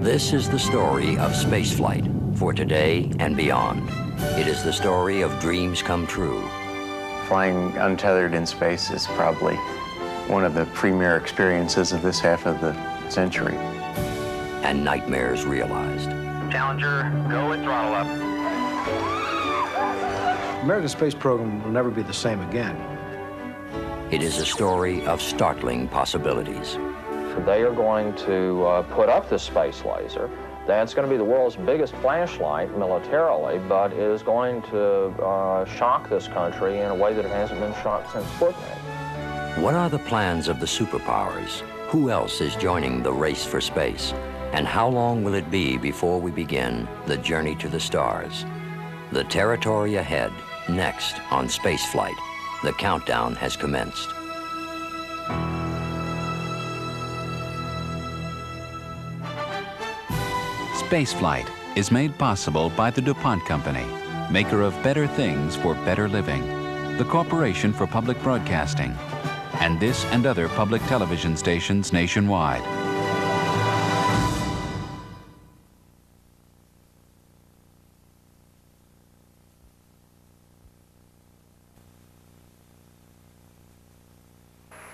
This is the story of spaceflight for today and beyond. It is the story of dreams come true. Flying untethered in space is probably one of the premier experiences of this half of the century. And nightmares realized. Challenger, go and throttle up. American space program will never be the same again. It is a story of startling possibilities. They are going to put up this space laser. That's going to be the world's biggest flashlight militarily, but it is going to shock this country in a way that it hasn't been shocked since Sputnik. What are the plans of the superpowers? Who else is joining the race for space? And how long will it be before we begin the journey to the stars? The territory ahead, next on Spaceflight. The countdown has commenced. Spaceflight is made possible by the DuPont Company, maker of better things for better living, the Corporation for Public Broadcasting, and this and other public television stations nationwide.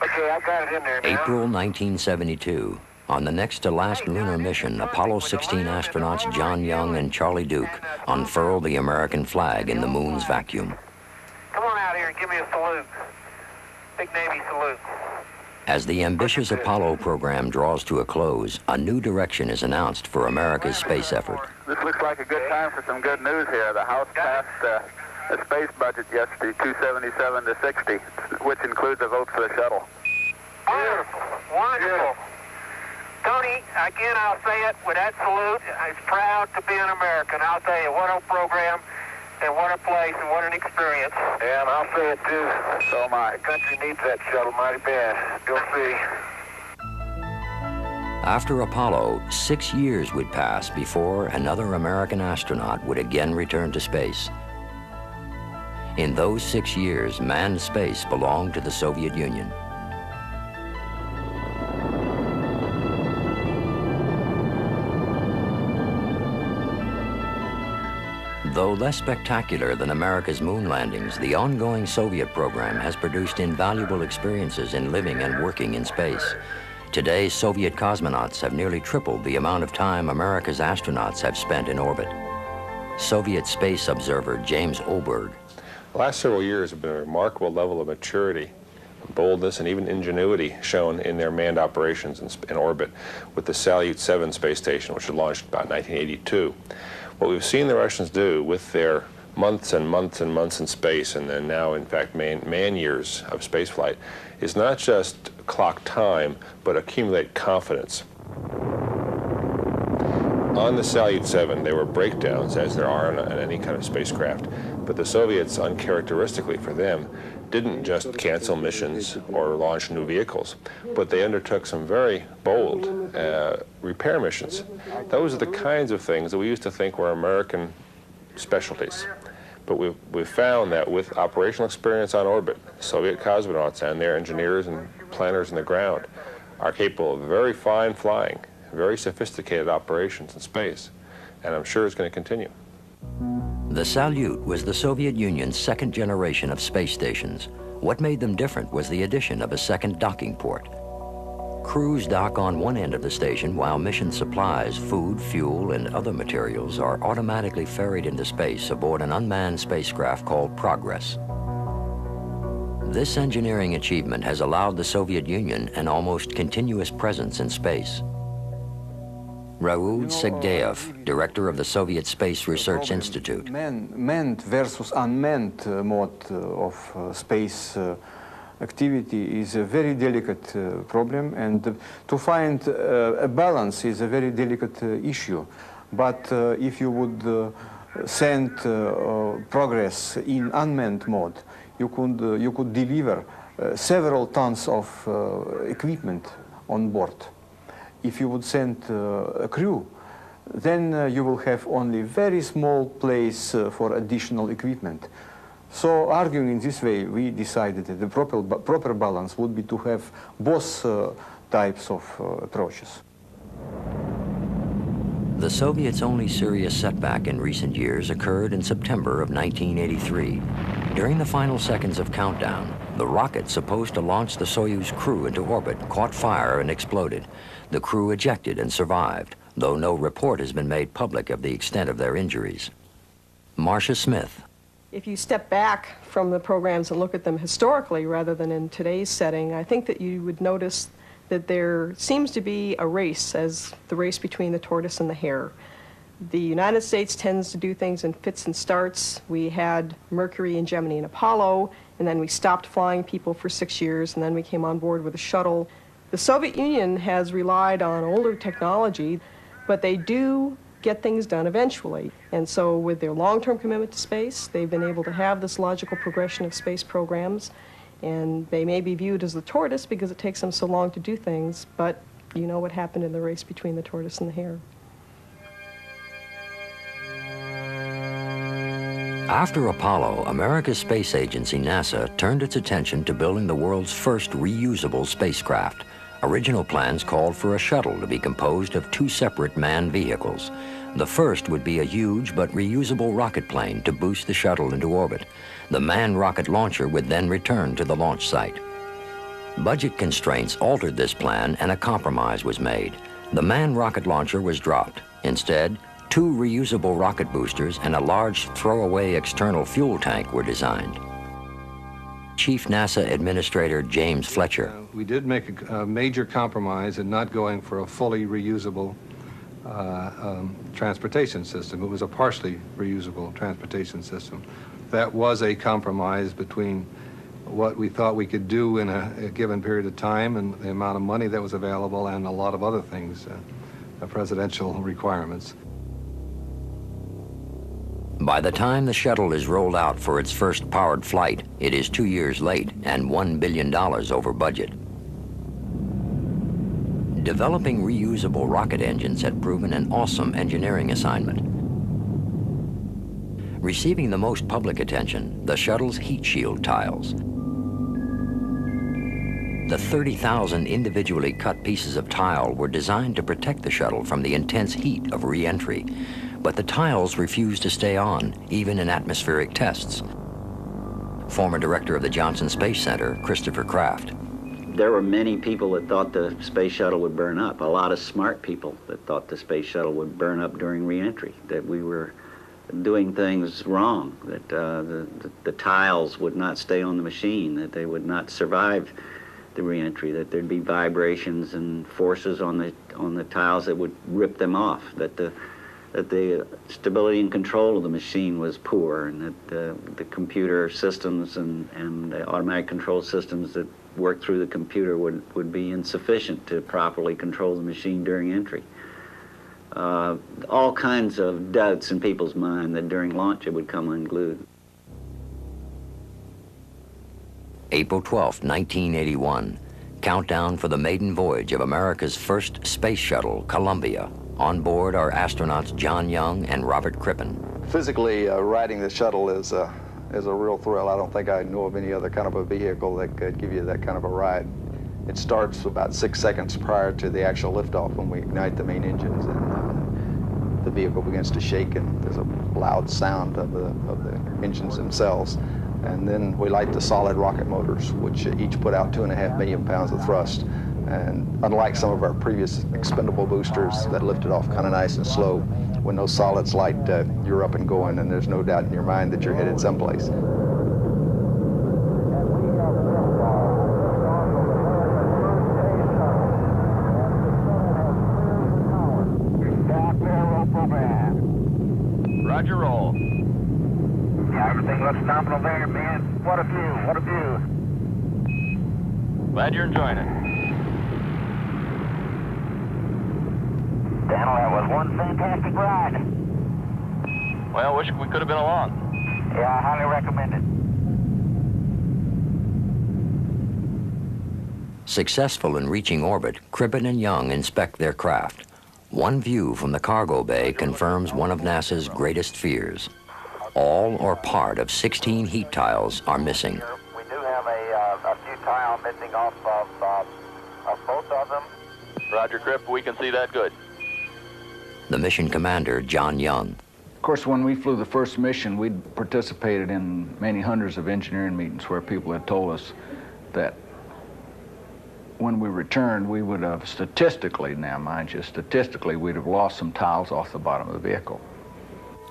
Okay, I got it in there now. April 1972. On the next to last lunar mission, Apollo 16 astronauts John Young and Charlie Duke unfurled the American flag in the moon's vacuum. Come on out here and give me a salute. Big Navy salute. As the ambitious Apollo program draws to a close, a new direction is announced for America's space effort. This looks like a good time for some good news here. The House passed a space budget yesterday, 277 to 60, which includes a vote for the shuttle. Wonderful, wonderful. Tony, again, I'll say it with that salute. I'm proud to be an American. I'll tell you, what a program, and what a place, and what an experience. Yeah, and I'll say it too. So my country needs that shuttle mighty bad. You'll see. After Apollo, 6 years would pass before another American astronaut would again return to space. In those 6 years, manned space belonged to the Soviet Union. Though less spectacular than America's moon landings, the ongoing Soviet program has produced invaluable experiences in living and working in space. Today, Soviet cosmonauts have nearly tripled the amount of time America's astronauts have spent in orbit. Soviet space observer James Oberg. The last several years have been a remarkable level of maturity, boldness, and even ingenuity shown in their manned operations in orbit with the Salyut 7 space station, which was launched about 1982. What we've seen the Russians do with their months and months and months in space, and then now, in fact, man years of spaceflight, is not just clock time, but accumulate confidence. On the Salyut 7, there were breakdowns, as there are on any kind of spacecraft, but the Soviets, uncharacteristically for them, didn't just cancel missions or launch new vehicles, but they undertook some very bold repair missions. Those are the kinds of things that we used to think were American specialties. But we've found that with operational experience on orbit, Soviet cosmonauts and their engineers and planners on the ground are capable of very fine flying, very sophisticated operations in space, and I'm sure it's going to continue. The Salyut was the Soviet Union's second generation of space stations. What made them different was the addition of a second docking port. Crews dock on one end of the station while mission supplies, food, fuel, and other materials are automatically ferried into space aboard an unmanned spacecraft called Progress. This engineering achievement has allowed the Soviet Union an almost continuous presence in space. Raoul Segdeev, director of the Soviet Space Research Institute. Manned versus unmanned mode of space activity is a very delicate problem, and to find a balance is a very delicate issue. But if you would send Progress in unmanned mode, you could deliver several tons of equipment on board. If you would send a crew, then you will have only very small place for additional equipment. So arguing in this way, we decided that the proper balance would be to have both types of approaches. The Soviets' only serious setback in recent years occurred in September of 1983. During the final seconds of countdown, the rocket supposed to launch the Soyuz crew into orbit caught fire and exploded. The crew ejected and survived, though no report has been made public of the extent of their injuries. Marcia Smith. If you step back from the programs and look at them historically rather than in today's setting, I think that you would notice that there seems to be a race, as the race between the tortoise and the hare. The United States tends to do things in fits and starts. We had Mercury and Gemini and Apollo, and then we stopped flying people for 6 years, and then we came on board with a shuttle. The Soviet Union has relied on older technology, but they do get things done eventually. And so with their long-term commitment to space, they've been able to have this logical progression of space programs. And they may be viewed as the tortoise because it takes them so long to do things, but you know what happened in the race between the tortoise and the hare. After Apollo, America's space agency, NASA, turned its attention to building the world's first reusable spacecraft. Original plans called for a shuttle to be composed of 2 separate manned vehicles. The first would be a huge but reusable rocket plane to boost the shuttle into orbit. The manned rocket launcher would then return to the launch site. Budget constraints altered this plan and a compromise was made. The manned rocket launcher was dropped. Instead, 2 reusable rocket boosters and a large throwaway external fuel tank were designed. Chief NASA Administrator James Fletcher. We did make a major compromise in not going for a fully reusable transportation system. It was a partially reusable transportation system. That was a compromise between what we thought we could do in a given period of time and the amount of money that was available and a lot of other things, presidential requirements. By the time the shuttle is rolled out for its first powered flight, it is 2 years late and $1 billion over budget. Developing reusable rocket engines had proven an awesome engineering assignment. Receiving the most public attention, the shuttle's heat shield tiles. The 30,000 individually cut pieces of tile were designed to protect the shuttle from the intense heat of re-entry. But the tiles refused to stay on, even in atmospheric tests. Former director of the Johnson Space Center, Christopher Kraft. There were many people that thought the space shuttle would burn up, a lot of smart people that thought the space shuttle would burn up during re-entry, that we were doing things wrong, that the tiles would not stay on the machine, that they would not survive the re-entry, that there'd be vibrations and forces on the tiles that would rip them off, that the stability and control of the machine was poor, and that the computer systems and the automatic control systems that work through the computer would be insufficient to properly control the machine during entry. All kinds of doubts in people's mind that during launch it would come unglued. April 12, 1981. Countdown for the maiden voyage of America's first space shuttle, Columbia. On board are astronauts John Young and Robert Crippen. Physically, riding the shuttle is a real thrill. I don't think I know of any other kind of a vehicle that could give you that kind of a ride. It starts about 6 seconds prior to the actual liftoff when we ignite the main engines, and the vehicle begins to shake, and there's a loud sound of the engines themselves. And then we light the solid rocket motors, which each put out 2.5 million pounds of thrust. And unlike some of our previous expendable boosters that lifted off kind of nice and slow, when those solids light, you're up and going, and there's no doubt in your mind that you're headed someplace. Roger, roll. Yeah, everything looks nominal there, man. What a view, what a view. Glad you're enjoying it. Daniel, that was one fantastic ride. Well, wish we could have been along. Yeah, I highly recommend it. Successful in reaching orbit, Crippen and Young inspect their craft. One view from the cargo bay confirms one of NASA's greatest fears. All or part of 16 heat tiles are missing. We do have a few tiles missing off of both of them. Roger, Crip, we can see that good. the mission commander, John Young. Of course, when we flew the first mission, we'd participated in many hundreds of engineering meetings where people had told us that when we returned, we would have statistically, now mind you, statistically, we'd have lost some tiles off the bottom of the vehicle.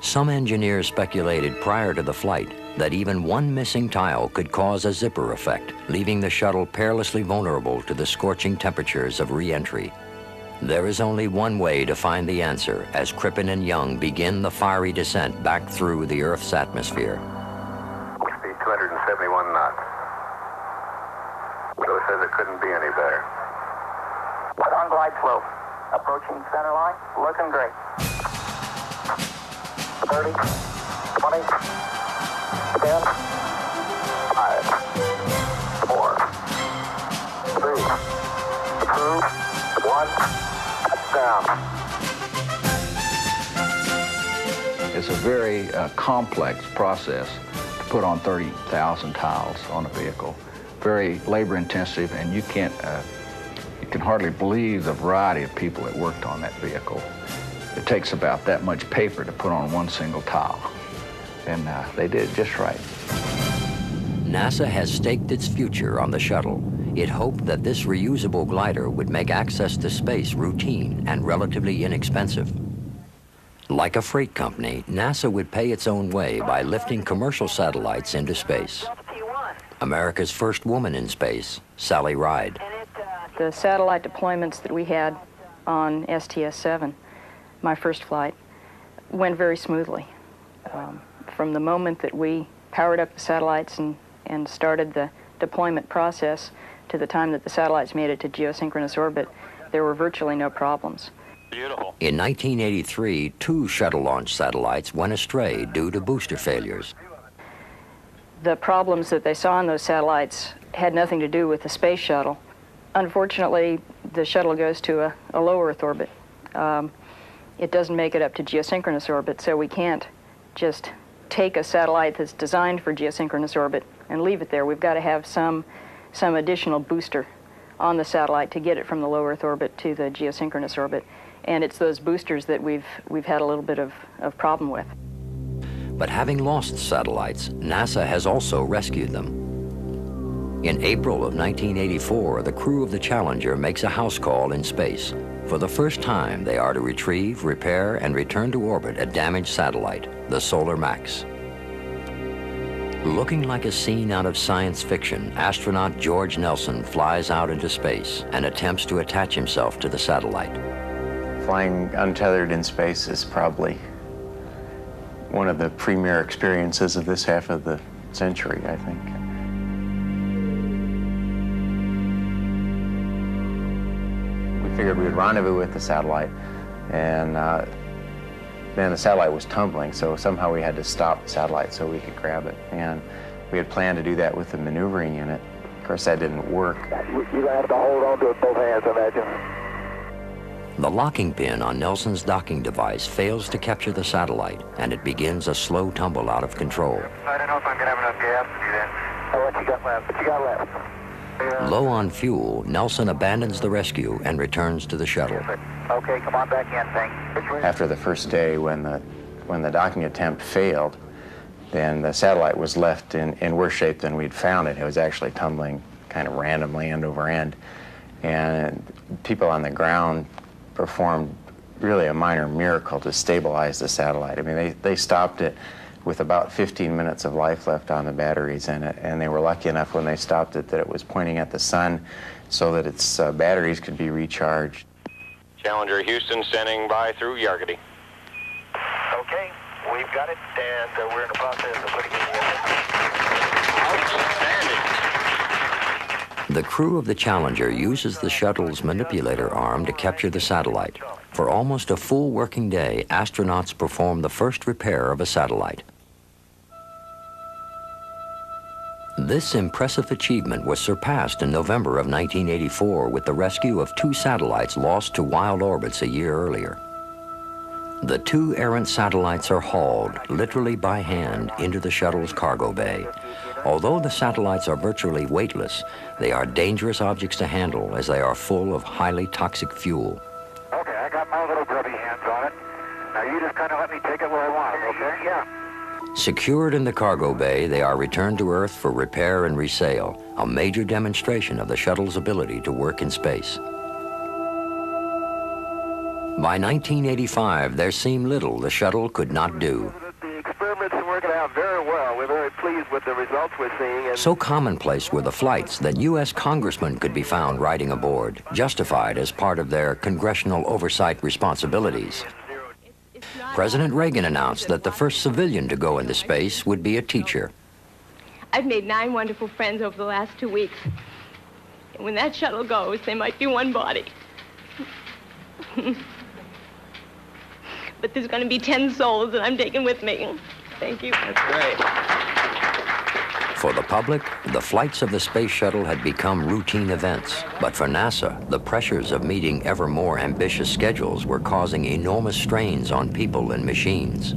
Some engineers speculated prior to the flight that even one missing tile could cause a zipper effect, leaving the shuttle perilously vulnerable to the scorching temperatures of re-entry. There is only one way to find the answer as Crippen and Young begin the fiery descent back through the Earth's atmosphere. Speed 271 knots. So it says it couldn't be any better. On glide slope. Approaching center line. Looking great. 30, 20, 10, 5, 4, 3, 2, 1, down. It's a very complex process to put on 30,000 tiles on a vehicle. Very labor intensive, and you can hardly believe the variety of people that worked on that vehicle. It takes about that much paper to put on one single tile, and they did it just right. NASA has staked its future on the shuttle. It hoped that this reusable glider would make access to space routine and relatively inexpensive. Like a freight company, NASA would pay its own way by lifting commercial satellites into space. America's first woman in space, Sally Ride. The satellite deployments that we had on STS-7, my first flight, went very smoothly. From the moment that we powered up the satellites and started the deployment process to the time that the satellites made it to geosynchronous orbit, there were virtually no problems. Beautiful. In 1983, 2 shuttle launch satellites went astray due to booster failures. The problems that they saw on those satellites had nothing to do with the space shuttle. Unfortunately, the shuttle goes to a low Earth orbit. It doesn't make it up to geosynchronous orbit, so we can't just take a satellite that's designed for geosynchronous orbit and leave it there. We've got to have some additional booster on the satellite to get it from the low Earth orbit to the geosynchronous orbit. And it's those boosters that we've had a little bit of problem with. But having lost satellites, NASA has also rescued them. In April of 1984, the crew of the Challenger makes a house call in space. For the first time, they are to retrieve, repair, and return to orbit a damaged satellite, the Solar Max. Looking like a scene out of science fiction, astronaut George Nelson flies out into space and attempts to attach himself to the satellite. Flying untethered in space is probably one of the premier experiences of this half of the century, I think. We figured we would rendezvous with the satellite, and then the satellite was tumbling, so somehow we had to stop the satellite so we could grab it. And we had planned to do that with the maneuvering unit. Of course, that didn't work. You have to hold on to it both hands, I imagine. The locking pin on Nelson's docking device fails to capture the satellite, and it begins a slow tumble out of control. I don't know if I'm going to have enough gas to do that. Oh, what you got left? What you got left? Low on fuel, Nelson abandons the rescue and returns to the shuttle. Okay, come on back in, thanks. After the first day, when the docking attempt failed, then the satellite was left in worse shape than we'd found it. It was actually tumbling kind of randomly end over end. And people on the ground performed really a minor miracle to stabilize the satellite. I mean, they stopped it with about 15 minutes of life left on the batteries in it, and they were lucky enough when they stopped it that it was pointing at the sun so that its batteries could be recharged. Challenger Houston standing by through Yargety. Okay, we've got it, and we're in the process of putting it in the orbit. Outstanding. The crew of the Challenger uses the shuttle's manipulator arm to capture the satellite. For almost a full working day, astronauts perform the first repair of a satellite. This impressive achievement was surpassed in November of 1984 with the rescue of 2 satellites lost to wild orbits a year earlier. The 2 errant satellites are hauled, literally by hand, into the shuttle's cargo bay. Although the satellites are virtually weightless, they are dangerous objects to handle as they are full of highly toxic fuel. Okay, I got my little grubby hands on it. Now you just kind of let me take it where I want it, okay? Yeah. Secured in the cargo bay, they are returned to Earth for repair and resale, a major demonstration of the shuttle's ability to work in space. By 1985, there seemed little the shuttle could not do. The experiments are working out very well. We're very pleased with the results we're seeing. And So commonplace were the flights that U.S. congressmen could be found riding aboard, justified as part of their congressional oversight responsibilities. President Reagan announced that the first civilian to go into space would be a teacher. I've made 9 wonderful friends over the last 2 weeks. And when that shuttle goes, they might be one body. But there's going to be 10 souls that I'm taking with me. Thank you. That's great. For the public, the flights of the space shuttle had become routine events. But for NASA, the pressures of meeting ever more ambitious schedules were causing enormous strains on people and machines.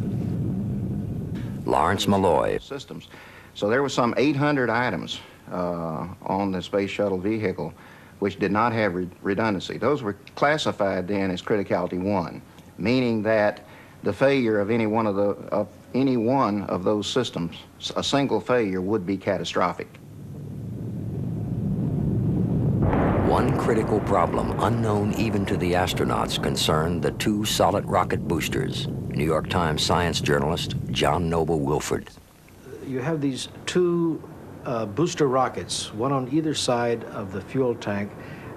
Lawrence Malloy. Systems. So there were some 800 items on the space shuttle vehicle which did not have redundancy. Those were classified then as criticality 1, meaning that the failure of any one of those systems, a single failure, would be catastrophic. One critical problem unknown even to the astronauts concerned the 2 solid rocket boosters. New York Times science journalist John Noble Wilford. You have these 2 booster rockets, one on either side of the fuel tank,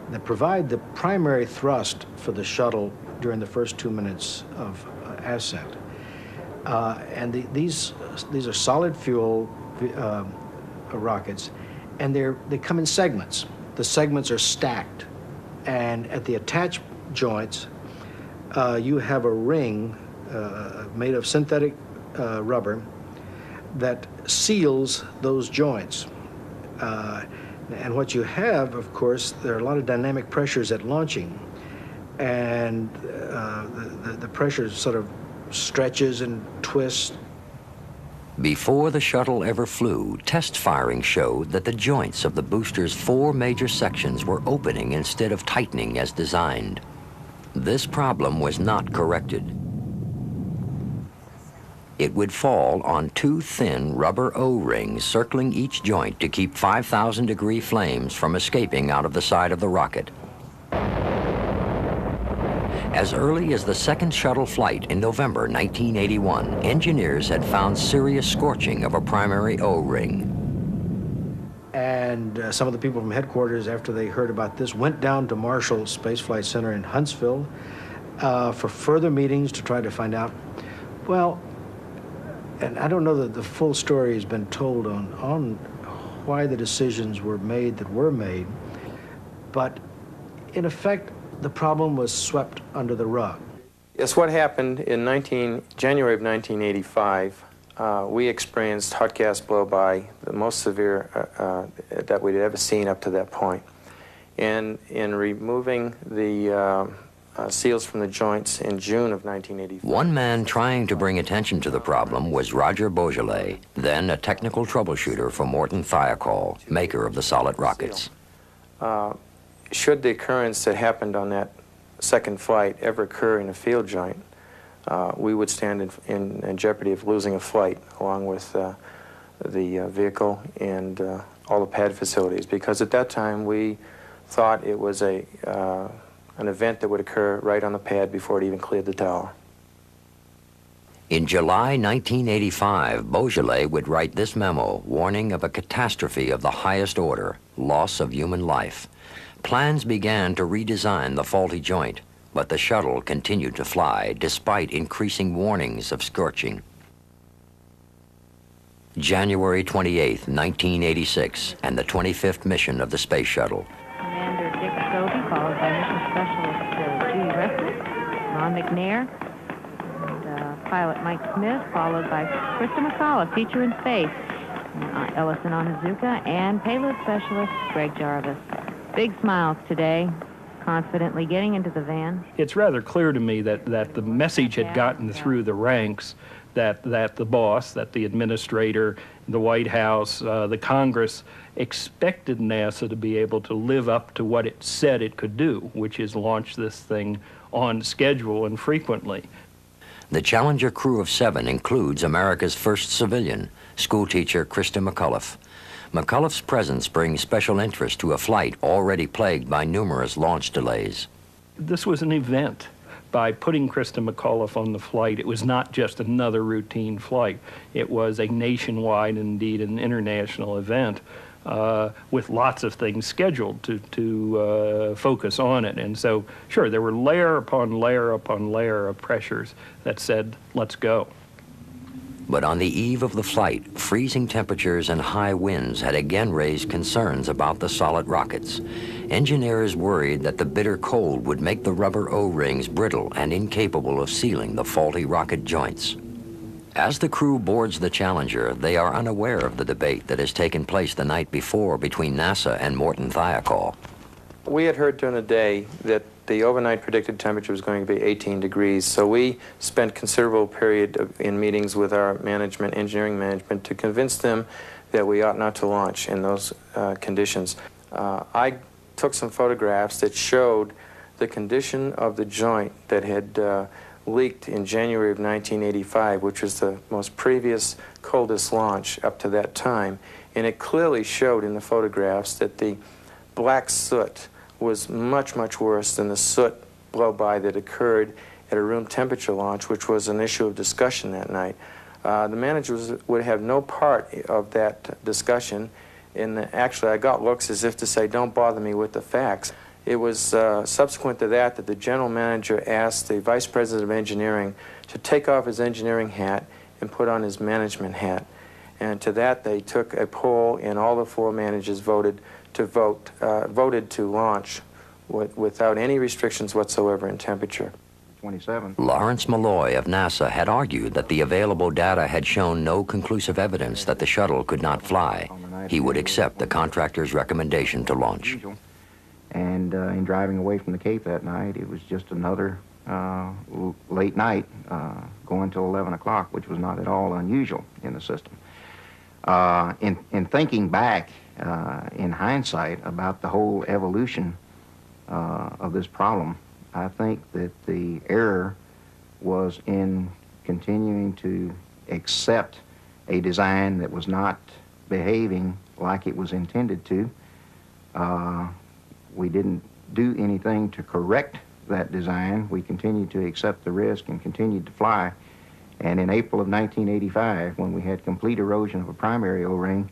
that provide the primary thrust for the shuttle during the first 2 minutes of ascent. And these are solid fuel rockets, and they come in segments. The segments are stacked, and at the attach joints, you have a ring made of synthetic rubber that seals those joints. And what you have, of course, there are a lot of dynamic pressures at launching, and the pressure sort of stretches and twists. Before the shuttle ever flew, test firing showed that the joints of the booster's 4 major sections were opening instead of tightening as designed. This problem was not corrected. It would fall on 2 thin rubber O-rings circling each joint to keep 5,000-degree flames from escaping out of the side of the rocket. As early as the second shuttle flight in November 1981, engineers had found serious scorching of a primary O-ring. And some of the people from headquarters, after they heard about this, went down to Marshall Space Flight Center in Huntsville for further meetings to try to find out, well, and I don't know that the full story has been told on why the decisions were made that were made, but in effect, the problem was swept under the rug. Yes, what happened in January of 1985, we experienced hot gas blow-by, the most severe that we'd ever seen up to that point. And in removing the seals from the joints in June of 1985. One man trying to bring attention to the problem was Roger Beaujolais, then a technical troubleshooter for Morton Thiokol, maker of the solid rockets. Should the occurrence that happened on that second flight ever occur in a field joint, we would stand in jeopardy of losing a flight along with the vehicle and all the pad facilities, because at that time we thought it was an event that would occur right on the pad before it even cleared the tower. In July 1985, Beaujolais would write this memo warning of a catastrophe of the highest order, loss of human life. Plans began to redesign the faulty joint, but the shuttle continued to fly despite increasing warnings of scorching. January 28, 1986, and the 25th mission of the space shuttle. Commander Dick Scobie, followed by Mission Specialist Judy Resnick, Ron McNair, and pilot Mike Smith, followed by Krista McCullough, Feature in Space, Ellison Onizuka, and Payload Specialist Greg Jarvis. Big smiles today, confidently getting into the van. It's rather clear to me that the message had gotten through the ranks that the boss, that the administrator, the White House, the Congress expected NASA to be able to live up to what it said it could do, which is launch this thing on schedule and frequently. The Challenger crew of 7 includes America's first civilian, schoolteacher Krista McCullough. McCullough's presence brings special interest to a flight already plagued by numerous launch delays. This was an event. By putting Krista McCullough on the flight, it was not just another routine flight. It was a nationwide, indeed an international event with lots of things scheduled to focus on it. And so, sure, there were layer upon layer upon layer of pressures that said, let's go. But on the eve of the flight, freezing temperatures and high winds had again raised concerns about the solid rockets. Engineers worried that the bitter cold would make the rubber O-rings brittle and incapable of sealing the faulty rocket joints. As the crew boards the Challenger, they are unaware of the debate that has taken place the night before between NASA and Morton Thiokol. We had heard during the day that the overnight predicted temperature was going to be 18 degrees, so we spent considerable period in meetings with our management, engineering management, to convince them that we ought not to launch in those conditions. I took some photographs that showed the condition of the joint that had leaked in January of 1985, which was the most previous coldest launch up to that time, and it clearly showed in the photographs that the black soot was much, much worse than the soot blow-by that occurred at a room temperature launch, which was an issue of discussion that night. The managers would have no part of that discussion, and actually I got looks as if to say, don't bother me with the facts. It was subsequent to that that the general manager asked the vice president of engineering to take off his engineering hat and put on his management hat. And to that they took a poll, and all the 4 managers voted to launch without any restrictions whatsoever in temperature. 27. Lawrence Malloy of NASA had argued that the available data had shown no conclusive evidence that the shuttle could not fly. He would accept the contractor's recommendation to launch. And in driving away from the Cape that night, it was just another late night, going till 11 o'clock, which was not at all unusual in the system. In thinking back, in hindsight, about the whole evolution of this problem, I think that the error was in continuing to accept a design that was not behaving like it was intended to. We didn't do anything to correct that design. We continued to accept the risk and continued to fly. And in April of 1985, when we had complete erosion of a primary O-ring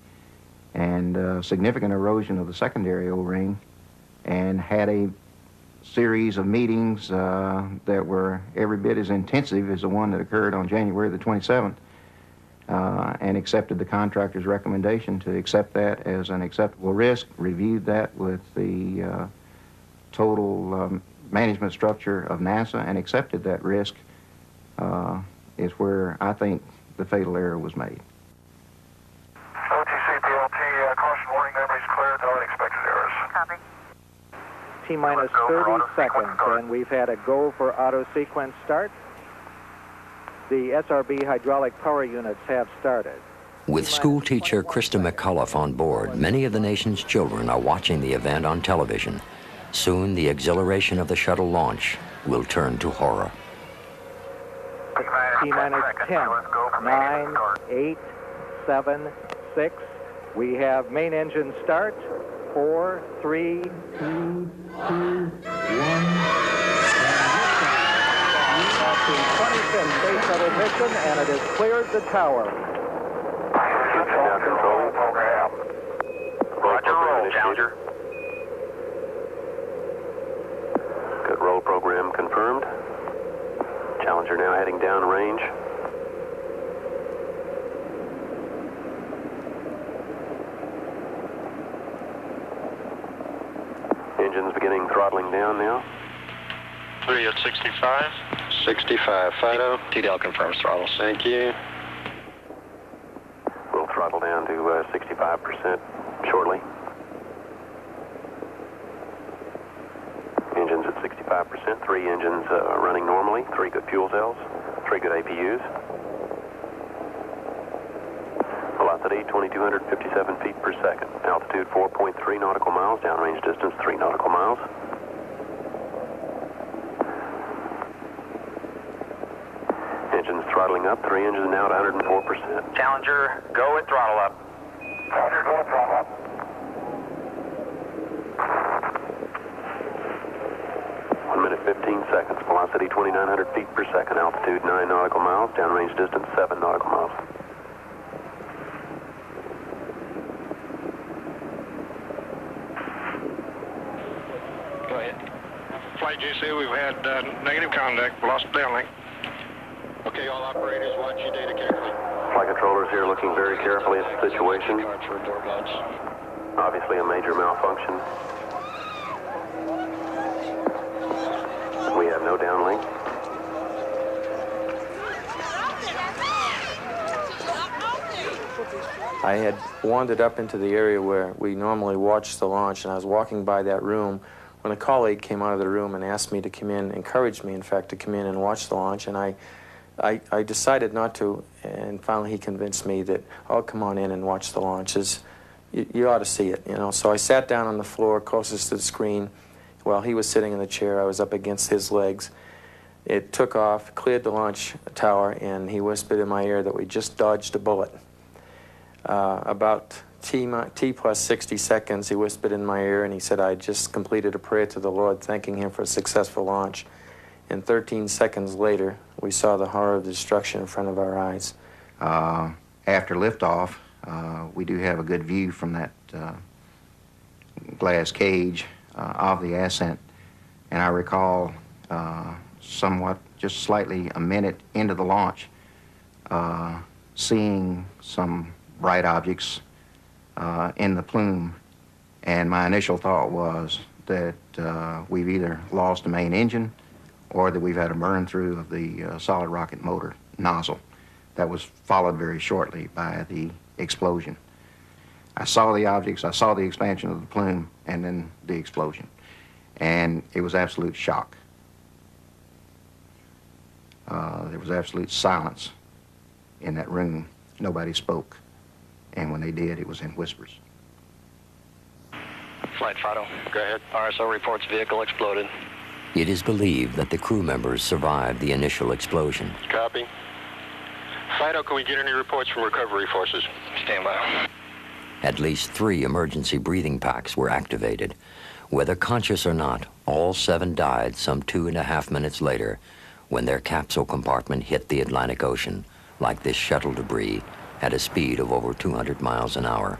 and significant erosion of the secondary O-ring, and had a series of meetings that were every bit as intensive as the one that occurred on January the 27th, and accepted the contractor's recommendation to accept that as an acceptable risk, reviewed that with the total management structure of NASA, and accepted that risk, is where I think the fatal error was made. OTC-PLT, caution warning, memories cleared, no unexpected errors. Copy. T-minus 30 seconds, and we've had a go for auto sequence start. The SRB hydraulic power units have started. With schoolteacher Krista McCullough on board, many of the nation's children are watching the event on television. Soon, the exhilaration of the shuttle launch will turn to horror. T-minus 10, 9, 8, 7, 6. We have main engine start. 4, 3, 2, 2, 1. The 25th Space Shuttle mission, and it has cleared the tower. Control program. Roger, roll, Challenger. Good roll program confirmed. Challenger now heading downrange. Engines beginning throttling down now. 3 at 65. 65, Fido. TDL confirms throttles. Thank you. We'll throttle down to 65% shortly. Engines at 65%, 3 engines running normally, 3 good fuel cells, 3 good APUs. Velocity 2,257 feet per second. Altitude 4.3 nautical miles, downrange distance 3 nautical miles. Throttling up, 3 engines now at 104%. Challenger, go with throttle up. Challenger, go with throttle up. 1 minute 15 seconds. Velocity 2,900 feet per second. Altitude 9 nautical miles. Downrange distance 7 nautical miles. Go ahead. Flight GC, we've had negative contact, lost downlink. Okay, all operators, watch your data carefully. Flight controllers here looking very carefully at the situation. Obviously a major malfunction. We have no downlink. I had wandered up into the area where we normally watch the launch, and I was walking by that room when a colleague came out of the room and asked me to come in, encouraged me, in fact, to come in and watch the launch, and I decided not to, and finally he convinced me that, oh, come on in and watch the launches. You ought to see it, you know. So I sat down on the floor closest to the screen. While he was sitting in the chair, I was up against his legs. It took off, cleared the launch tower, and he whispered in my ear that we just dodged a bullet. About T plus 60 seconds, he whispered in my ear, and he said, I just completed a prayer to the Lord, thanking him for a successful launch. And 13 seconds later, we saw the horror of destruction in front of our eyes. After liftoff, we do have a good view from that glass cage of the ascent, and I recall somewhat, just slightly a minute into the launch, seeing some bright objects in the plume, and my initial thought was that we've either lost the main engine or that we've had a burn through of the solid rocket motor nozzle. That was followed very shortly by the explosion. I saw the objects, I saw the expansion of the plume, and then the explosion. And it was absolute shock. There was absolute silence in that room. Nobody spoke. And when they did, it was in whispers. Flight Fido, go ahead. RSO reports vehicle exploded. It is believed that the crew members survived the initial explosion. Copy. Fido, can we get any reports from recovery forces? Stand by. At least 3 emergency breathing packs were activated. Whether conscious or not, all 7 died some 2.5 minutes later when their capsule compartment hit the Atlantic Ocean, like this shuttle debris, at a speed of over 200 miles an hour.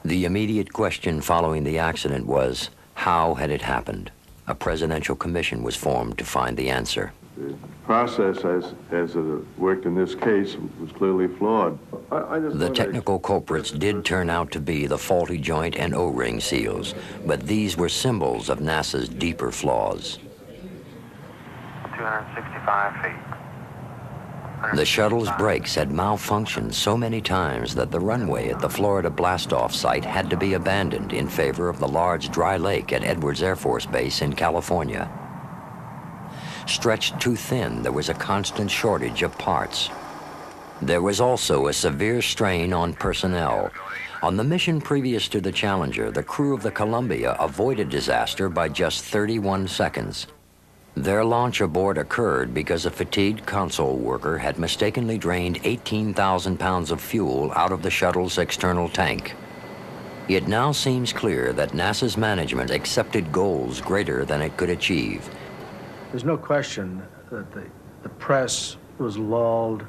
The immediate question following the accident was, how had it happened? A presidential commission was formed to find the answer. The process as it worked in this case was clearly flawed. The technical culprits did turn out to be the faulty joint and O-ring seals, but these were symbols of NASA's deeper flaws. 265 feet. The shuttle's brakes had malfunctioned so many times that the runway at the Florida blastoff site had to be abandoned in favor of the large dry lake at Edwards Air Force Base in California. Stretched too thin, there was a constant shortage of parts. There was also a severe strain on personnel. On the mission previous to the Challenger, the crew of the Columbia avoided disaster by just 31 seconds. Their launch aboard occurred because a fatigued console worker had mistakenly drained 18,000 pounds of fuel out of the shuttle's external tank. It now seems clear that NASA's management accepted goals greater than it could achieve. There's no question that the press was lulled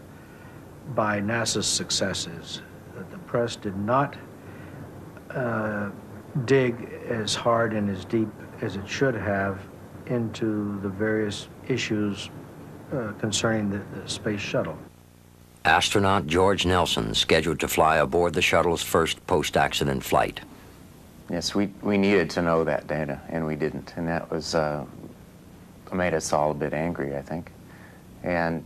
by NASA's successes, that the press did not dig as hard and as deep as it should have into the various issues concerning the space shuttle. Astronaut George Nelson scheduled to fly aboard the shuttle's first post-accident flight. Yes, we needed to know that data, and we didn't, and that was made us all a bit angry, I think. And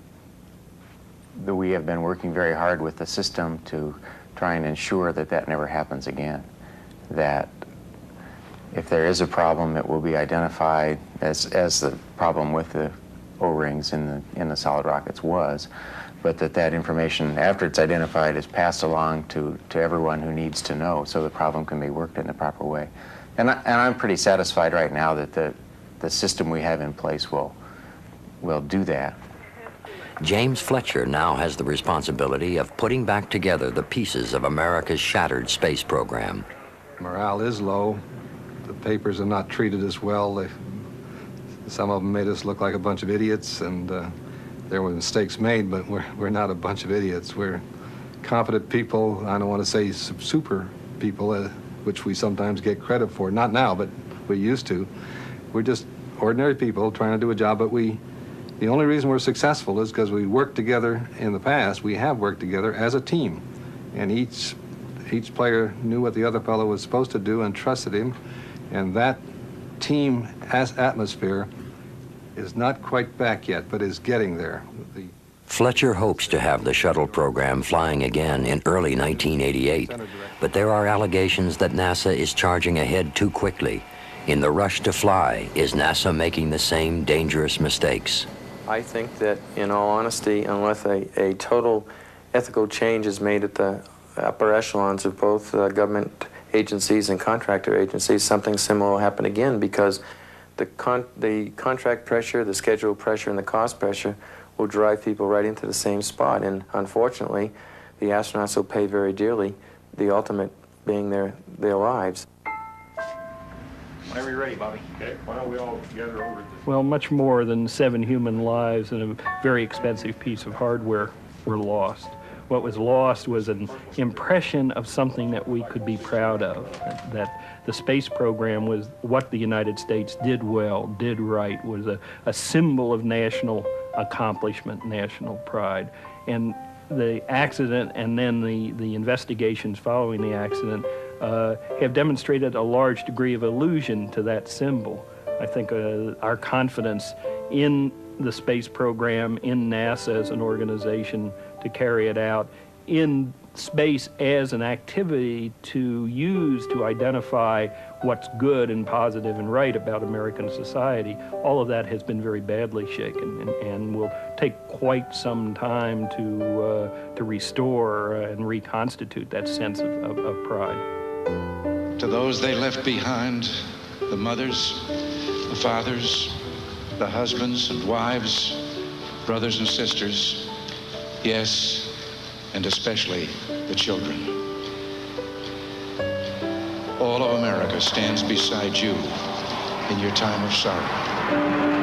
we have been working very hard with the system to try and ensure that that never happens again, that if there is a problem, it will be identified as the problem with the O-rings in the solid rockets was, but that information, after it's identified, is passed along to everyone who needs to know so the problem can be worked in the proper way. And I'm pretty satisfied right now that the system we have in place will will do that. James Fletcher now has the responsibility of putting back together the pieces of America's shattered space program. Morale is low. The papers are not treated as well. Some of them made us look like a bunch of idiots, and there were mistakes made, but we're not a bunch of idiots. We're competent people. I don't want to say super people, which we sometimes get credit for. Not now, but we used to. We're just ordinary people trying to do a job, but the only reason we're successful is because we worked together in the past. We have worked together as a team, and each player knew what the other fellow was supposed to do and trusted him, and that team atmosphere is not quite back yet, but is getting there. Fletcher hopes to have the shuttle program flying again in early 1988, but there are allegations that NASA is charging ahead too quickly. In the rush to fly, is NASA making the same dangerous mistakes? I think that, in all honesty, unless a total ethical change is made at the upper echelons of both government agencies and contractor agencies, something similar will happen again, because the contract pressure, the schedule pressure, and the cost pressure will drive people right into the same spot. And unfortunately, the astronauts will pay very dearly, the ultimate being their lives. Whenever you're ready, Bobby. Okay, why don't we all gather over at this? Well, much more than 7 human lives and a very expensive piece of hardware were lost. What was lost was an impression of something that we could be proud of, that the space program was what the United States did well, did right, was a symbol of national accomplishment, national pride. And the accident and then the investigations following the accident have demonstrated a large degree of illusion to that symbol. I think our confidence in the space program, in NASA as an organization to carry it out, in space as an activity to use to identify what's good and positive and right about American society, all of that has been very badly shaken and will take quite some time to restore and reconstitute that sense of pride. To those they left behind, the mothers, the fathers, the husbands and wives, brothers and sisters, yes, and especially the children. All of America stands beside you in your time of sorrow.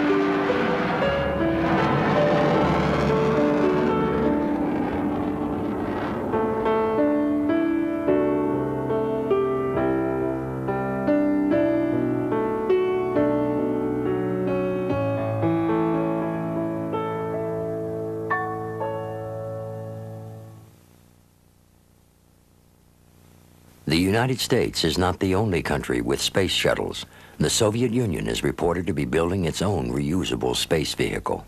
The United States is not the only country with space shuttles. The Soviet Union is reported to be building its own reusable space vehicle.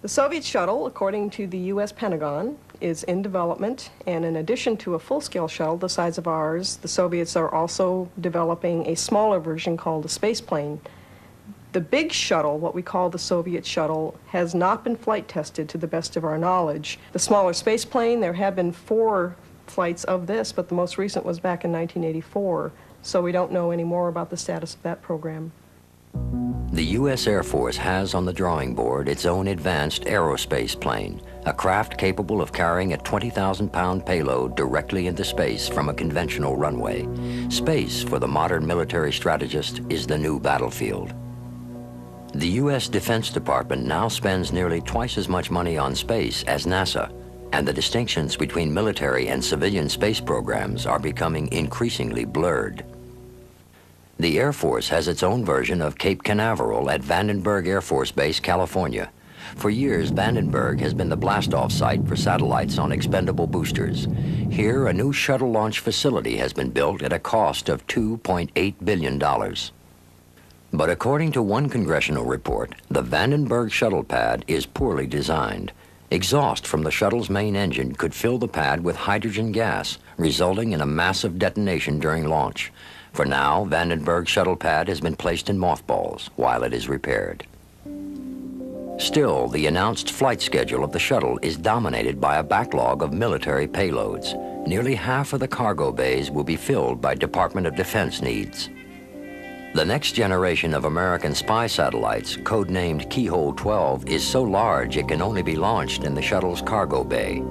The Soviet shuttle, according to the U.S. Pentagon, is in development, and in addition to a full-scale shuttle the size of ours, the Soviets are also developing a smaller version called a space plane. The big shuttle, what we call the Soviet shuttle, has not been flight tested to the best of our knowledge. The smaller space plane, there have been 4 flights of this, but the most recent was back in 1984, so we don't know any more about the status of that program. The U.S. Air Force has on the drawing board its own advanced aerospace plane, a craft capable of carrying a 20,000-pound payload directly into space from a conventional runway. Space, for the modern military strategist, is the new battlefield. The U.S. Defense Department now spends nearly twice as much money on space as NASA, and the distinctions between military and civilian space programs are becoming increasingly blurred. The Air Force has its own version of Cape Canaveral at Vandenberg Air Force Base, California. For years, Vandenberg has been the blast-off site for satellites on expendable boosters. Here, a new shuttle launch facility has been built at a cost of $2.8 billion. But according to one congressional report, the Vandenberg shuttle pad is poorly designed. Exhaust from the shuttle's main engine could fill the pad with hydrogen gas, resulting in a massive detonation during launch. For now, Vandenberg shuttle pad has been placed in mothballs while it is repaired. Still, the announced flight schedule of the shuttle is dominated by a backlog of military payloads. Nearly half of the cargo bays will be filled by Department of Defense needs. The next generation of American spy satellites, codenamed Keyhole 12, is so large it can only be launched in the shuttle's cargo bay.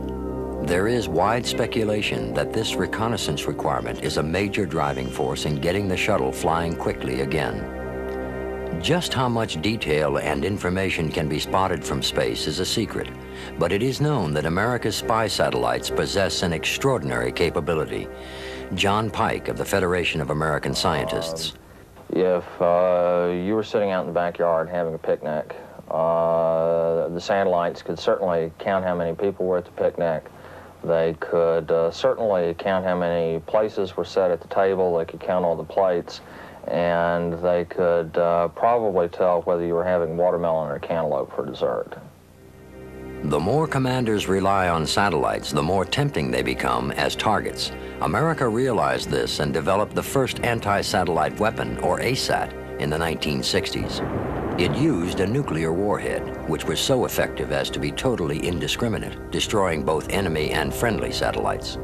There is wide speculation that this reconnaissance requirement is a major driving force in getting the shuttle flying quickly again. Just how much detail and information can be spotted from space is a secret, but it is known that America's spy satellites possess an extraordinary capability. John Pike of the Federation of American Scientists. If you were sitting out in the backyard having a picnic, the satellites could certainly count how many people were at the picnic. They could certainly count how many places were set at the table. They could count all the plates. And they could probably tell whether you were having watermelon or cantaloupe for dessert. The more commanders rely on satellites, the more tempting they become as targets. America realized this and developed the first anti-satellite weapon, or ASAT, in the 1960s. It used a nuclear warhead, which was so effective as to be totally indiscriminate, destroying both enemy and friendly satellites.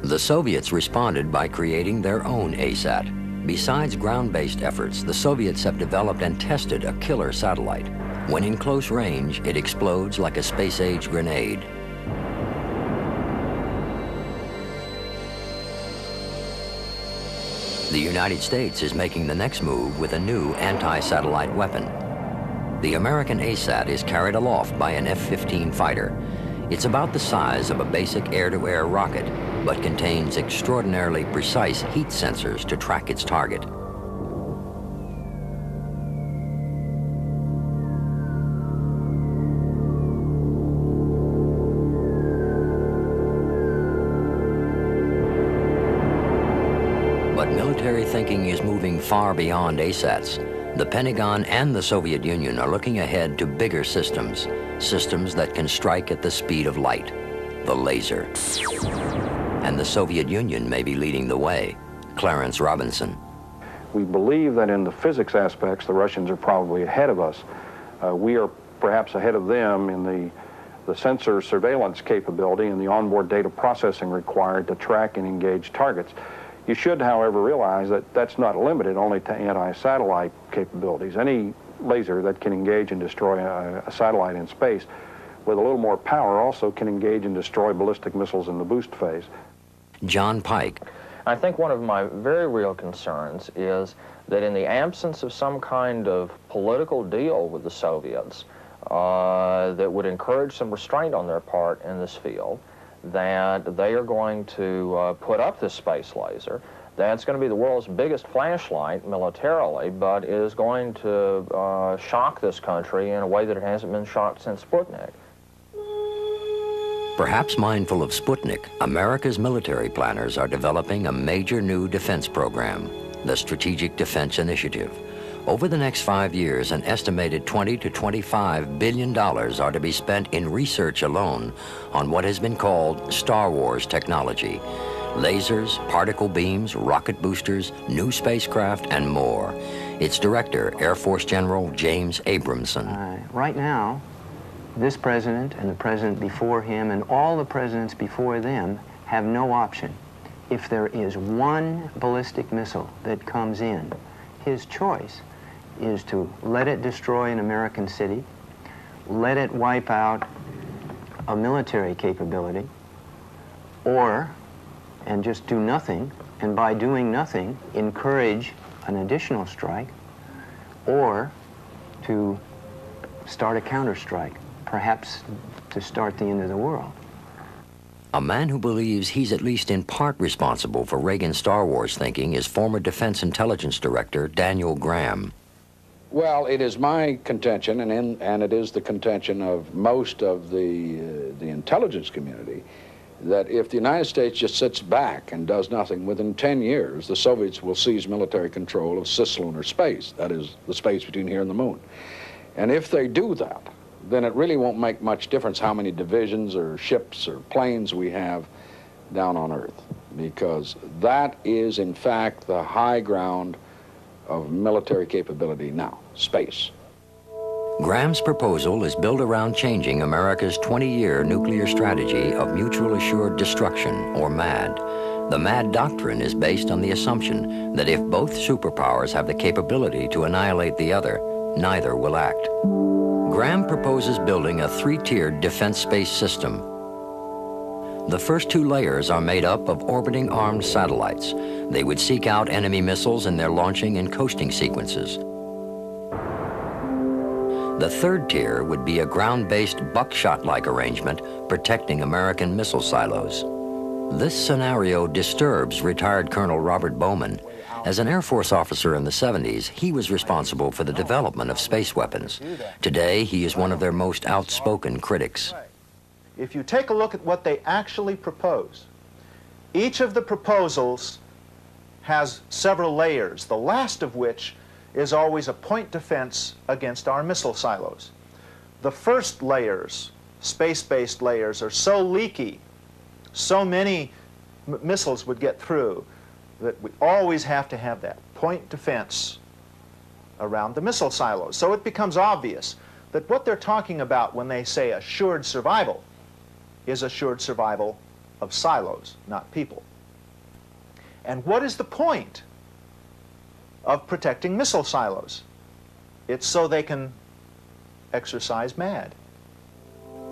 The Soviets responded by creating their own ASAT. Besides ground-based efforts, the Soviets have developed and tested a killer satellite. When in close range, it explodes like a space-age grenade. The United States is making the next move with a new anti-satellite weapon. The American ASAT is carried aloft by an F-15 fighter. It's about the size of a basic air-to-air rocket, but contains extraordinarily precise heat sensors to track its target. But military thinking is moving far beyond ASATs. The Pentagon and the Soviet Union are looking ahead to bigger systems, systems that can strike at the speed of light, the laser. And the Soviet Union may be leading the way. Clarence Robinson. We believe that in the physics aspects, the Russians are probably ahead of us. We are perhaps ahead of them in the sensor surveillance capability and the onboard data processing required to track and engage targets. You should, however, realize that that's not limited only to anti-satellite capabilities. Any laser that can engage and destroy a satellite in space with a little more power also can engage and destroy ballistic missiles in the boost phase. John Pike. I think one of my very real concerns is that in the absence of some kind of political deal with the Soviets that would encourage some restraint on their part in this field, that they are going to put up this space laser. That's going to be the world's biggest flashlight militarily, but is going to shock this country in a way that it hasn't been shocked since Sputnik. Perhaps mindful of Sputnik, America's military planners are developing a major new defense program, the Strategic Defense Initiative. Over the next 5 years, an estimated $20 to $25 billion are to be spent in research alone on what has been called Star Wars technology. Lasers, particle beams, rocket boosters, new spacecraft, and more. Its director, Air Force General James Abramson. Right now, this president and the president before him and all the presidents before them have no option. If there is one ballistic missile that comes in, his choice is to let it destroy an American city, let it wipe out a military capability, and just do nothing, and by doing nothing, encourage an additional strike, or to start a counterstrike, perhaps to start the end of the world. A man who believes he's at least in part responsible for Reagan's Star Wars thinking is former Defense Intelligence Director Daniel Graham. Well, it is my contention, and it is the contention of most of the intelligence community, that if the United States just sits back and does nothing, within 10 years, the Soviets will seize military control of cislunar space, that is, the space between here and the moon. And if they do that, then it really won't make much difference how many divisions or ships or planes we have down on Earth, because that is, in fact, the high ground of military capability now, space. Graham's proposal is built around changing America's 20-year nuclear strategy of mutual assured destruction, or MAD. The mad doctrine is based on the assumption that if both superpowers have the capability to annihilate the other, neither will act. Graham proposes building a three-tiered defense space system. The first two layers are made up of orbiting armed satellites. They would seek out enemy missiles in their launching and coasting sequences. The third tier would be a ground-based buckshot-like arrangement protecting American missile silos. This scenario disturbs retired Colonel Robert Bowman. As an Air Force officer in the 70s, he was responsible for the development of space weapons. Today, he is one of their most outspoken critics. If you take a look at what they actually propose, each of the proposals has several layers, the last of which is always a point defense against our missile silos. The first layers, space-based layers, are so leaky, so many missiles would get through, that we always have to have that point defense around the missile silos. So it becomes obvious that what they're talking about when they say assured survival is assured survival of silos, not people. And what is the point of protecting missile silos? It's so they can exercise MAD.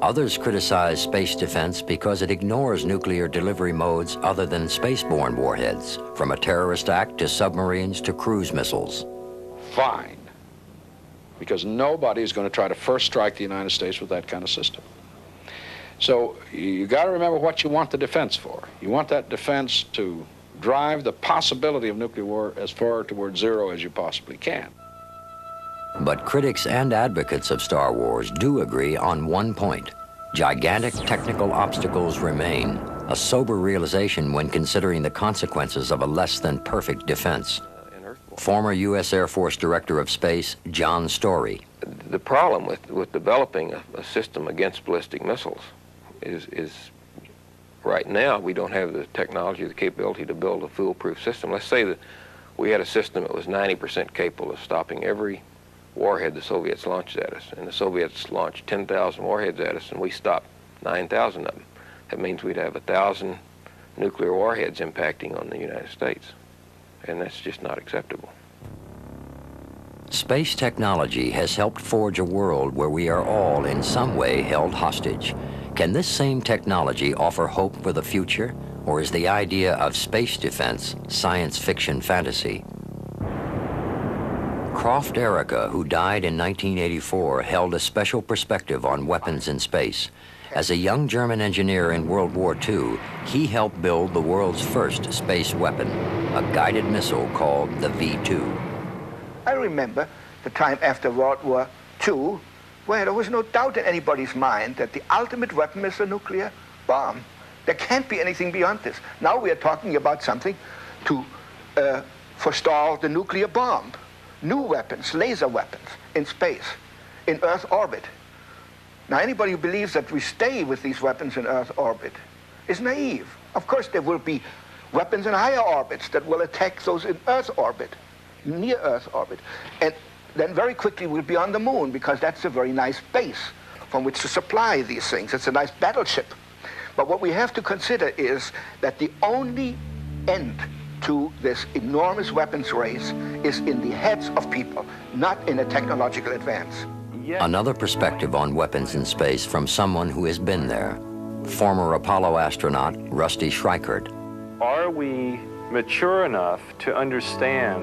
Others criticize space defense because it ignores nuclear delivery modes other than spaceborne warheads, from a terrorist act to submarines to cruise missiles. Fine, because nobody is going to try to first strike the United States with that kind of system. So you got to remember what you want the defense for. You want that defense to drive the possibility of nuclear war as far towards zero as you possibly can. But critics and advocates of Star Wars do agree on one point. Gigantic technical obstacles remain, a sober realization when considering the consequences of a less than perfect defense. Former U.S. Air Force Director of Space, John Story. The problem with developing a system against ballistic missiles is right now we don't have the technology, the capability to build a foolproof system. Let's say that we had a system that was 90% capable of stopping every warhead the Soviets launched at us, and the Soviets launched 10,000 warheads at us, and we stopped 9,000 of them. That means we'd have 1,000 nuclear warheads impacting on the United States, and that's just not acceptable. Space technology has helped forge a world where we are all in some way held hostage. Can this same technology offer hope for the future, or is the idea of space defense science fiction fantasy? Croft Erica, who died in 1984, held a special perspective on weapons in space. As a young German engineer in World War II, he helped build the world's first space weapon, a guided missile called the V-2. I remember the time after World War II where there was no doubt in anybody's mind that the ultimate weapon is a nuclear bomb. There can't be anything beyond this. Now we are talking about something to forestall the nuclear bomb. New weapons, laser weapons, in space, in Earth orbit. Now, anybody who believes that we stay with these weapons in Earth orbit is naive. Of course, there will be weapons in higher orbits that will attack those in Earth orbit, near Earth orbit. And then very quickly we'll be on the moon, because that's a very nice base from which to supply these things. It's a nice battleship. But what we have to consider is that the only end to this enormous weapons race is in the heads of people, not in a technological advance. Another perspective on weapons in space from someone who has been there. Former Apollo astronaut Rusty Schreichert. Are we mature enough to understand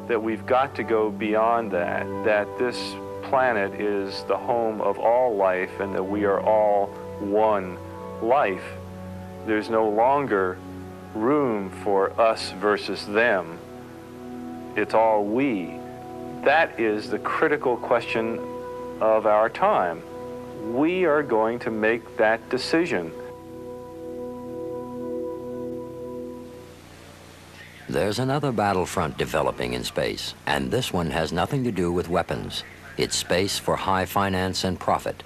that we've got to go beyond that this planet is the home of all life and that we are all one life? There's no longer room for us versus them. It's all we. That is the critical question of our time. We are going to make that decision. There's another battlefront developing in space, and this one has nothing to do with weapons. It's space for high finance and profit.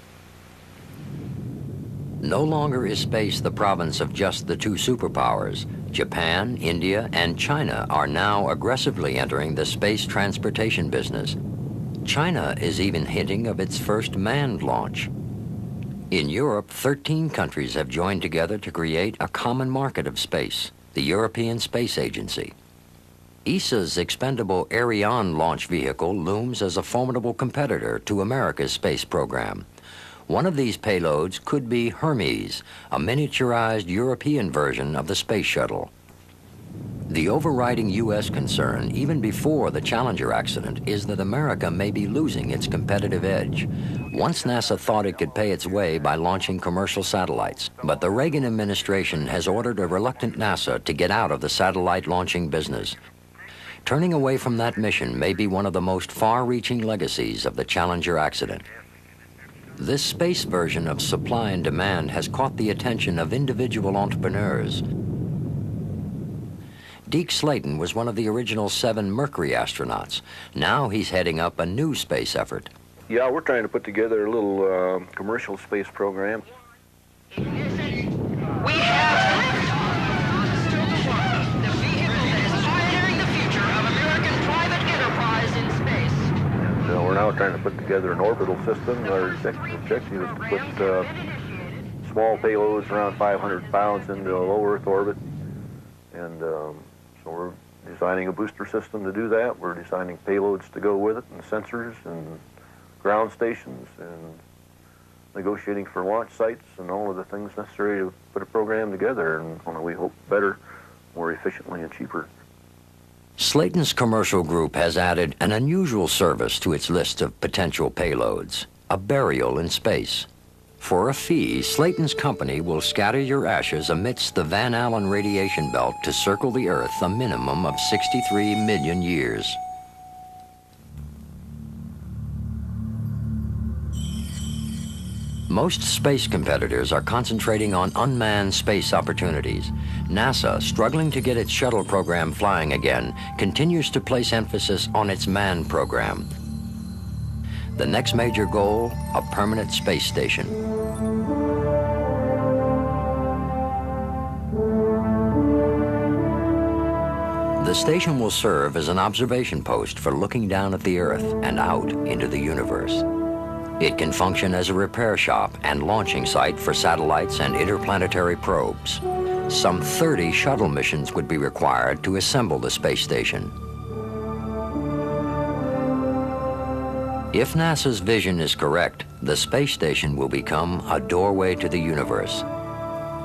No longer is space the province of just the two superpowers. Japan, India, and China are now aggressively entering the space transportation business. China is even hinting of its first manned launch. In Europe, 13 countries have joined together to create a common market of space. the European Space Agency. ESA's expendable Ariane launch vehicle looms as a formidable competitor to America's space program. One of these payloads could be Hermes, a miniaturized European version of the space shuttle. The overriding U.S. concern, even before the Challenger accident, is that America may be losing its competitive edge. Once NASA thought it could pay its way by launching commercial satellites, but the Reagan administration has ordered a reluctant NASA to get out of the satellite launching business. Turning away from that mission may be one of the most far-reaching legacies of the Challenger accident. This space version of supply and demand has caught the attention of individual entrepreneurs. Deke Slayton was one of the original 7 Mercury astronauts. Now he's heading up a new space effort. Yeah, we're trying to put together a little commercial space program. We have the vehicle that is pioneering the future of American private enterprise in space. And we're now trying to put together an orbital system. Our objective is to put small payloads around 500 pounds into a low Earth orbit. And so we're designing a booster system to do that. We're designing payloads to go with it, and sensors and ground stations, and negotiating for launch sites and all of the things necessary to put a program together, and we hope better, more efficiently and cheaper. Slayton's commercial group has added an unusual service to its list of potential payloads, a burial in space. For a fee, Slayton's company will scatter your ashes amidst the Van Allen radiation belt to circle the Earth a minimum of 63 million years. Most space competitors are concentrating on unmanned space opportunities. NASA, struggling to get its shuttle program flying again, continues to place emphasis on its manned program. The next major goal, a permanent space station. The station will serve as an observation post for looking down at the Earth and out into the universe. It can function as a repair shop and launching site for satellites and interplanetary probes. Some 30 shuttle missions would be required to assemble the space station. If NASA's vision is correct, the space station will become a doorway to the universe.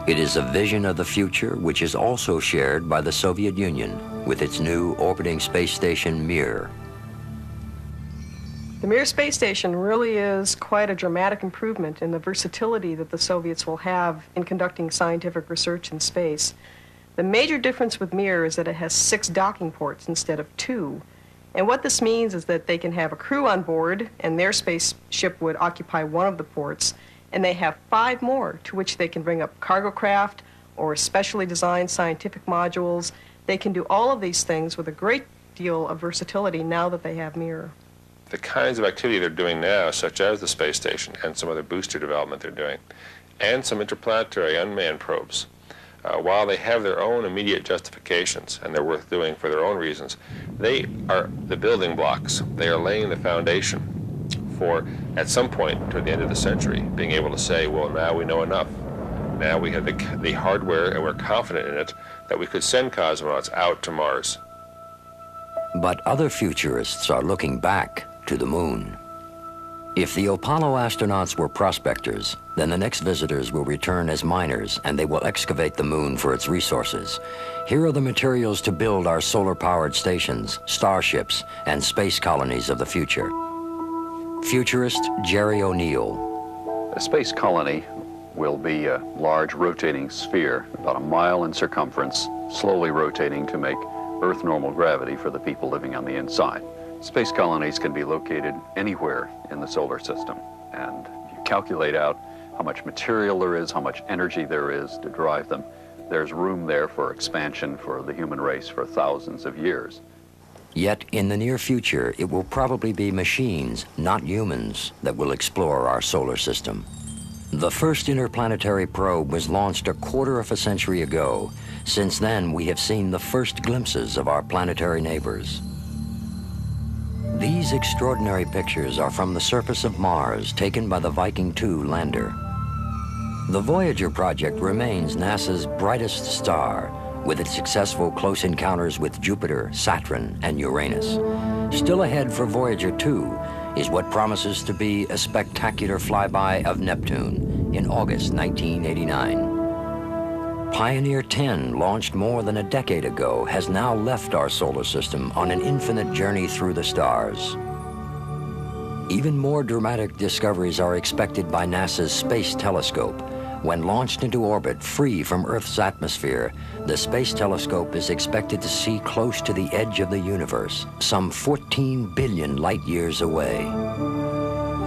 It is a vision of the future which is also shared by the Soviet Union with its new orbiting space station Mir. The Mir space station really is quite a dramatic improvement in the versatility that the Soviets will have in conducting scientific research in space. The major difference with Mir is that it has 6 docking ports instead of 2. And what this means is that they can have a crew on board, and their spaceship would occupy one of the ports, and they have 5 more to which they can bring up cargo craft or specially designed scientific modules. They can do all of these things with a great deal of versatility now that they have Mir. The kinds of activity they're doing now, such as the space station and some other booster development they're doing, and some interplanetary unmanned probes, while they have their own immediate justifications and they're worth doing for their own reasons, they are the building blocks. They are laying the foundation for, at some point toward the end of the century, being able to say, well, now we know enough. Now we have the hardware, and we're confident in it, that we could send cosmonauts out to Mars. But other futurists are looking back to the moon. If the Apollo astronauts were prospectors, then the next visitors will return as miners, and they will excavate the moon for its resources. Here are the materials to build our solar-powered stations, starships, and space colonies of the future. Futurist Jerry O'Neill. A space colony will be a large rotating sphere, about a mile in circumference, slowly rotating to make Earth normal gravity for the people living on the inside. Space colonies can be located anywhere in the solar system, and if you calculate out how much material there is, how much energy there is to drive them, there's room there for expansion for the human race for thousands of years. Yet in the near future, it will probably be machines, not humans, that will explore our solar system. The first interplanetary probe was launched a quarter of a century ago. Since then, we have seen the first glimpses of our planetary neighbors. These extraordinary pictures are from the surface of Mars, taken by the Viking 2 lander. The Voyager project remains NASA's brightest star, with its successful close encounters with Jupiter, Saturn, and Uranus. Still ahead for Voyager 2 is what promises to be a spectacular flyby of Neptune in August 1989. Pioneer 10, launched more than a decade ago, has now left our solar system on an infinite journey through the stars. Even more dramatic discoveries are expected by NASA's Space Telescope. When launched into orbit free from Earth's atmosphere, the Space Telescope is expected to see close to the edge of the universe, some 14 billion light years away.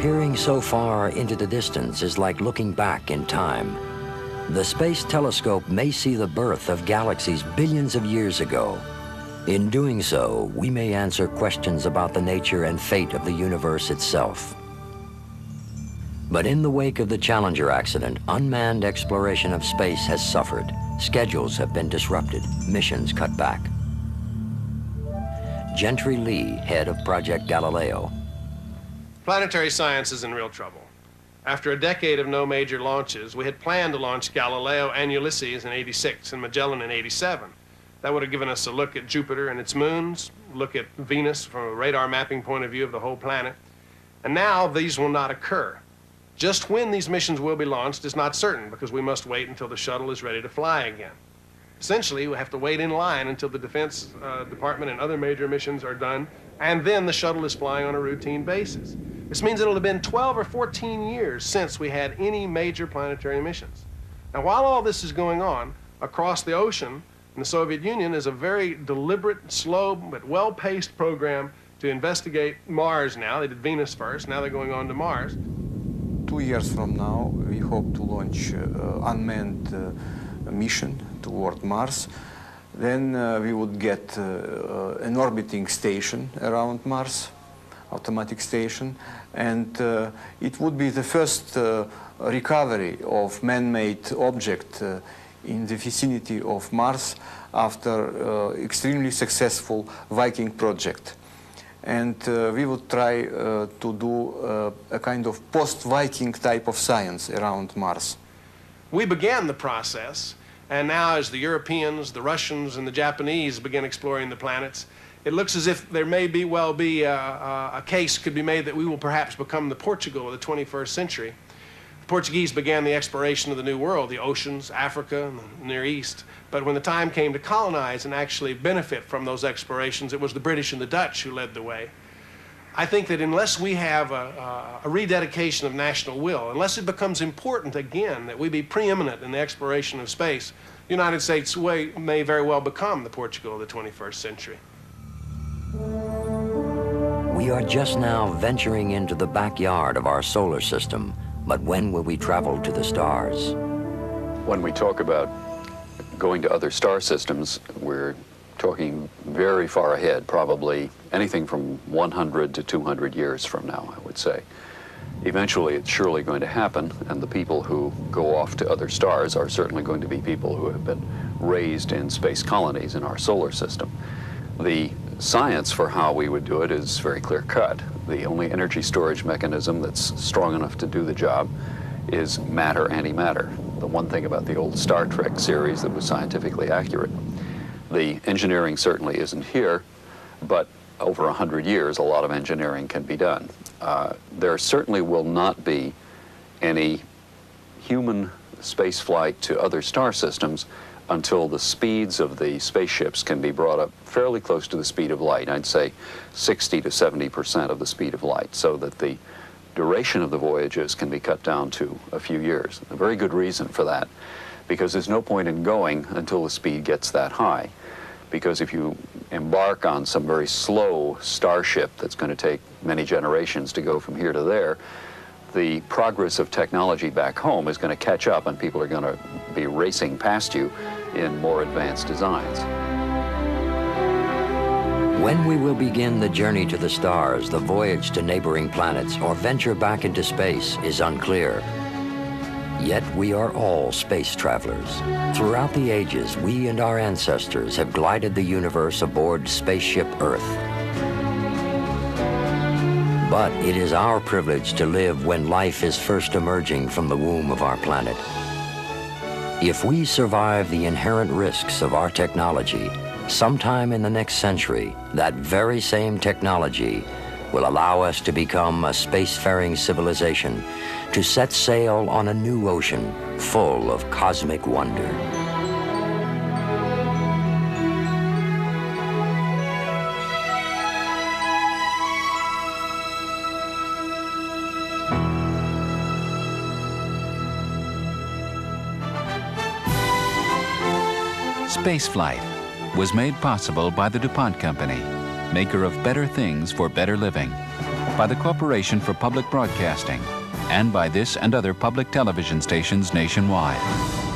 Peering so far into the distance is like looking back in time. The Space Telescope may see the birth of galaxies billions of years ago. In doing so, we may answer questions about the nature and fate of the universe itself. But in the wake of the Challenger accident, unmanned exploration of space has suffered. Schedules have been disrupted, missions cut back. Gentry Lee, head of Project Galileo. Planetary science is in real trouble. After a decade of no major launches, we had planned to launch Galileo and Ulysses in '86 and Magellan in '87. That would have given us a look at Jupiter and its moons, look at Venus from a radar mapping point of view of the whole planet. And now these will not occur. Just when these missions will be launched is not certain, because we must wait until the shuttle is ready to fly again. Essentially, we have to wait in line until the Defense Department and other major missions are done, and then the shuttle is flying on a routine basis. This means it'll have been 12 or 14 years since we had any major planetary missions. Now, while all this is going on, across the ocean in the Soviet Union is a very deliberate, slow, but well-paced program to investigate Mars now. They did Venus first, now they're going on to Mars. 2 years from now, we hope to launch unmanned mission toward Mars. Then we would get an orbiting station around Mars, automatic station, and it would be the first recovery of man-made object in the vicinity of Mars after extremely successful Viking project. And we would try to do a kind of post-Viking type of science around Mars. We began the process, and now as the Europeans, the Russians, and the Japanese begin exploring the planets, it looks as if there may well be a case could be made that we will perhaps become the Portugal of the 21st century. The Portuguese began the exploration of the New World, the oceans, Africa, and the Near East. But when the time came to colonize and actually benefit from those explorations, it was the British and the Dutch who led the way. I think that unless we have a rededication of national will, unless it becomes important again that we be preeminent in the exploration of space, the United States may very well become the Portugal of the 21st century. We are just now venturing into the backyard of our solar system, but when will we travel to the stars? When we talk about going to other star systems, we're talking very far ahead, probably anything from 100 to 200 years from now, I would say. Eventually, it's surely going to happen, and the people who go off to other stars are certainly going to be people who have been raised in space colonies in our solar system. The science for how we would do it is very clear-cut. The only energy storage mechanism that's strong enough to do the job is matter-antimatter, the one thing about the old Star Trek series that was scientifically accurate. The engineering certainly isn't here, but over 100 years, a lot of engineering can be done. There certainly will not be any human space flight to other star systems until the speeds of the spaceships can be brought up fairly close to the speed of light. I'd say 60 to 70% of the speed of light, so that the duration of the voyages can be cut down to a few years. A very good reason for that, because there's no point in going until the speed gets that high. Because if you embark on some very slow starship that's going to take many generations to go from here to there, the progress of technology back home is going to catch up, and people are going to be racing past you in more advanced designs. When we will begin the journey to the stars, the voyage to neighboring planets, or venture back into space is unclear. Yet we are all space travelers. Throughout the ages, we and our ancestors have glided the universe aboard spaceship Earth. But it is our privilege to live when life is first emerging from the womb of our planet. If we survive the inherent risks of our technology, sometime in the next century, that very same technology will allow us to become a spacefaring civilization, to set sail on a new ocean full of cosmic wonder. Spaceflight was made possible by the DuPont Company, maker of better things for better living, by the Corporation for Public Broadcasting, and by this and other public television stations nationwide.